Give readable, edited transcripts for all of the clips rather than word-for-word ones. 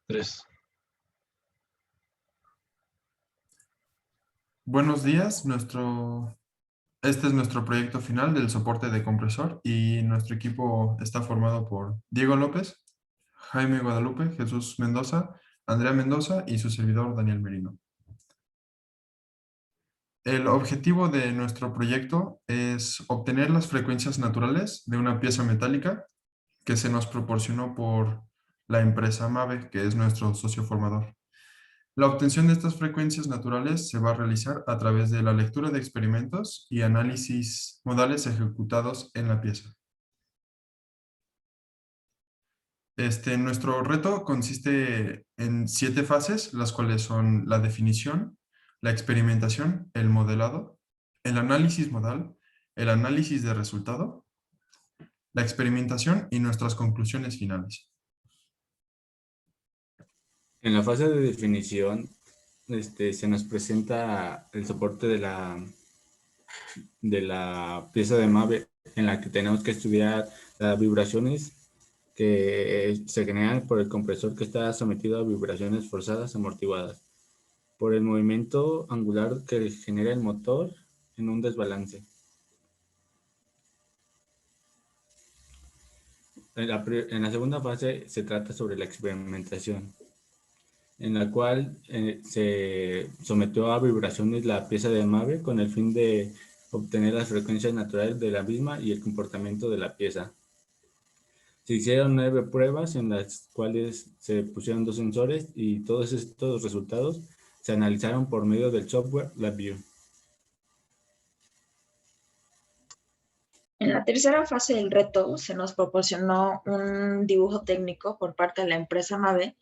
Tres. Buenos días, este es nuestro proyecto final del soporte de compresor y nuestro equipo está formado por Diego López, Jaime Guadalupe, Jesús Mendoza, Andrea Mendoza y su servidor Daniel Merino. El objetivo de nuestro proyecto es obtener las frecuencias naturales de una pieza metálica que se nos proporcionó por la empresa MAVE, que es nuestro socio formador. La obtención de estas frecuencias naturales se va a realizar a través de la lectura de experimentos y análisis modales ejecutados en la pieza. Nuestro reto consiste en 7 fases, las cuales son la definición, la experimentación, el modelado, el análisis modal, el análisis de resultado, la experimentación y nuestras conclusiones finales. En la fase de definición, se nos presenta el soporte de la pieza de MAVE, en la que tenemos que estudiar las vibraciones que se generan por el compresor, que está sometido a vibraciones forzadas amortiguadas por el movimiento angular que genera el motor en un desbalance. En la segunda fase se trata sobre la experimentación, en la cual se sometió a vibraciones la pieza de MAVE con el fin de obtener las frecuencias naturales de la misma y el comportamiento de la pieza. Se hicieron 9 pruebas en las cuales se pusieron 2 sensores y todos estos resultados se analizaron por medio del software LabVIEW. En la tercera fase del reto se nos proporcionó un dibujo técnico por parte de la empresa MAVE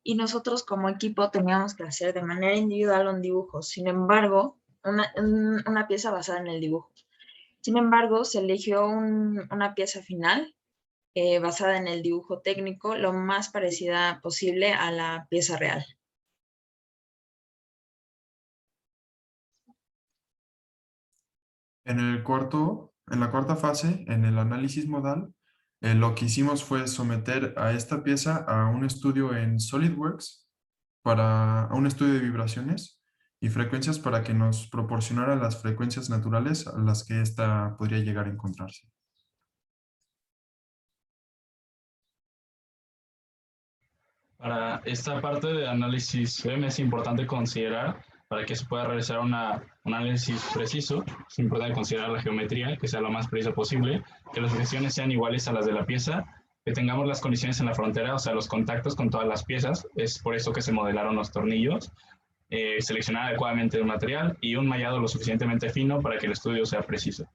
y nosotros como equipo teníamos que hacer de manera individual un dibujo, sin embargo, una pieza basada en el dibujo. Sin embargo, se eligió una pieza final basada en el dibujo técnico, lo más parecida posible a la pieza real. En la cuarta fase, en el análisis modal, lo que hicimos fue someter a esta pieza a un estudio en SolidWorks, a un estudio de vibraciones y frecuencias para que nos proporcionara las frecuencias naturales a las que ésta podría llegar a encontrarse. Para esta parte de análisis FEM es importante considerar, para que se pueda realizar un análisis preciso, es importante considerar la geometría, que sea lo más precisa posible, que las secciones sean iguales a las de la pieza, que tengamos las condiciones en la frontera, o sea, los contactos con todas las piezas, es por eso que se modelaron los tornillos, seleccionar adecuadamente el material y un mallado lo suficientemente fino para que el estudio sea preciso.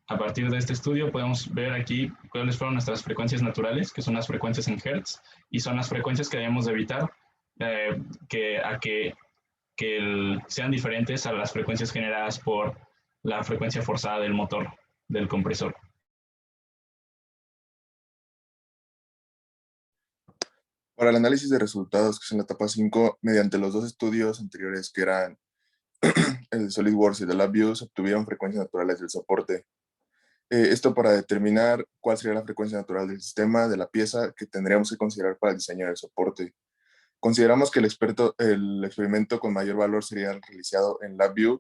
A partir de este estudio podemos ver aquí cuáles fueron nuestras frecuencias naturales, que son las frecuencias en Hertz, y son las frecuencias que debemos de evitar que sean diferentes a las frecuencias generadas por la frecuencia forzada del motor del compresor. Para el análisis de resultados, que es en la etapa 5, mediante los 2 estudios anteriores, que eran el de SolidWorks y de LabVIEW, se obtuvieron frecuencias naturales del soporte. Esto para determinar cuál sería la frecuencia natural del sistema, de la pieza, que tendríamos que considerar para el diseño del soporte. Consideramos que el experimento con mayor valor sería el realizado en LabVIEW,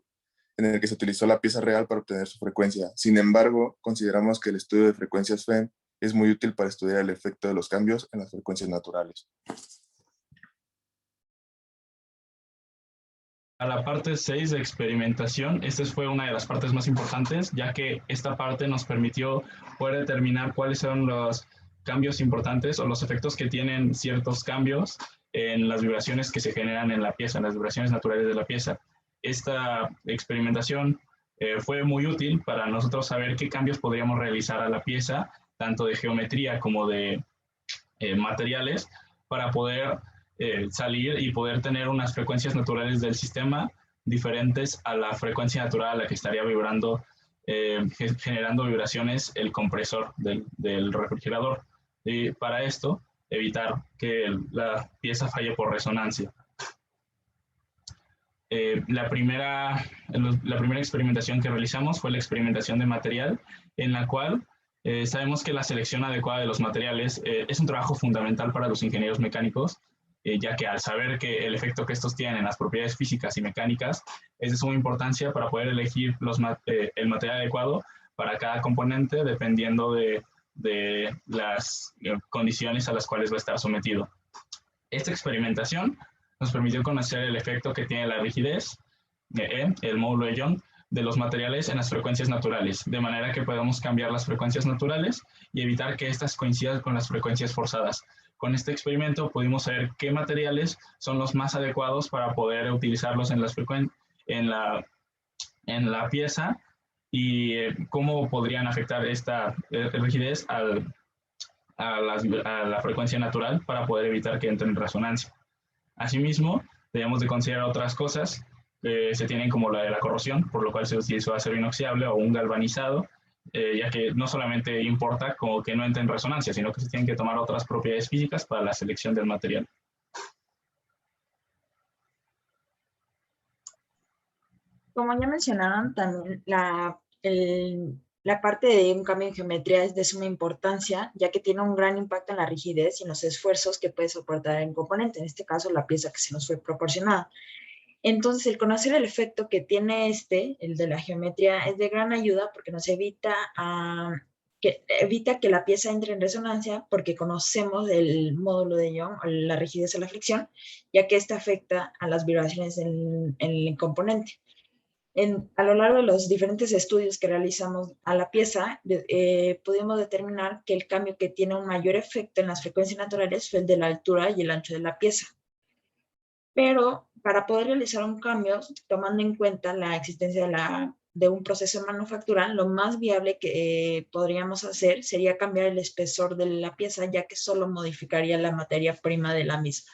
en el que se utilizó la pieza real para obtener su frecuencia. Sin embargo, consideramos que el estudio de frecuencias FEM es muy útil para estudiar el efecto de los cambios en las frecuencias naturales. A la parte 6 de experimentación, esta fue una de las partes más importantes, ya que esta parte nos permitió poder determinar cuáles son los cambios importantes o los efectos que tienen ciertos cambios en las vibraciones que se generan en la pieza, en las vibraciones naturales de la pieza. Esta experimentación fue muy útil para nosotros saber qué cambios podríamos realizar a la pieza, tanto de geometría como de materiales, para poder salir y poder tener unas frecuencias naturales del sistema diferentes a la frecuencia natural a la que estaría vibrando, generando vibraciones el compresor del refrigerador. Y para esto, evitar que la pieza falle por resonancia. La primera experimentación que realizamos fue la experimentación de material, en la cual Sabemos que la selección adecuada de los materiales es un trabajo fundamental para los ingenieros mecánicos, ya que al saber que el efecto que estos tienen en las propiedades físicas y mecánicas es de suma importancia para poder elegir el material adecuado para cada componente dependiendo de las condiciones a las cuales va a estar sometido. Esta experimentación nos permitió conocer el efecto que tiene la rigidez, el módulo de Young, de los materiales en las frecuencias naturales, de manera que podamos cambiar las frecuencias naturales y evitar que éstas coincidan con las frecuencias forzadas. Con este experimento pudimos saber qué materiales son los más adecuados para poder utilizarlos en la pieza y cómo podrían afectar esta rigidez a la frecuencia natural para poder evitar que entre en resonancia. Asimismo, debemos de considerar otras cosas que se tienen como la de la corrosión, por lo cual se utilizó acero inoxidable o un galvanizado, ya que no solamente importa como que no entre en resonancia, sino que se tienen que tomar otras propiedades físicas para la selección del material. Como ya mencionaron, también la parte de un cambio en geometría es de suma importancia, ya que tiene un gran impacto en la rigidez y en los esfuerzos que puede soportar el componente, en este caso la pieza que se nos fue proporcionada. Entonces, el conocer el efecto que tiene el de la geometría, es de gran ayuda porque nos evita que la pieza entre en resonancia porque conocemos el módulo de Young, la rigidez o la fricción, ya que esta afecta a las vibraciones en el componente. A lo largo de los diferentes estudios que realizamos a la pieza, pudimos determinar que el cambio que tiene un mayor efecto en las frecuencias naturales fue el de la altura y el ancho de la pieza. Pero para poder realizar un cambio, tomando en cuenta la existencia de un proceso manufactural, lo más viable que podríamos hacer sería cambiar el espesor de la pieza, ya que solo modificaría la materia prima de la misma.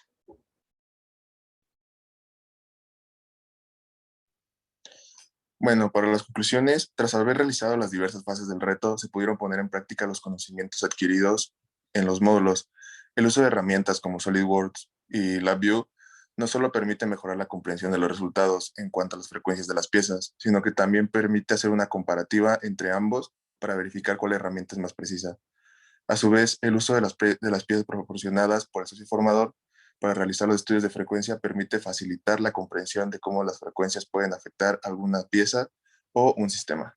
Bueno, para las conclusiones, tras haber realizado las diversas fases del reto, se pudieron poner en práctica los conocimientos adquiridos en los módulos. El uso de herramientas como SolidWorks y LabVIEW no solo permite mejorar la comprensión de los resultados en cuanto a las frecuencias de las piezas, sino que también permite hacer una comparativa entre ambos para verificar cuál herramienta es más precisa. A su vez, el uso de las piezas proporcionadas por el socio formador para realizar los estudios de frecuencia permite facilitar la comprensión de cómo las frecuencias pueden afectar alguna pieza o un sistema.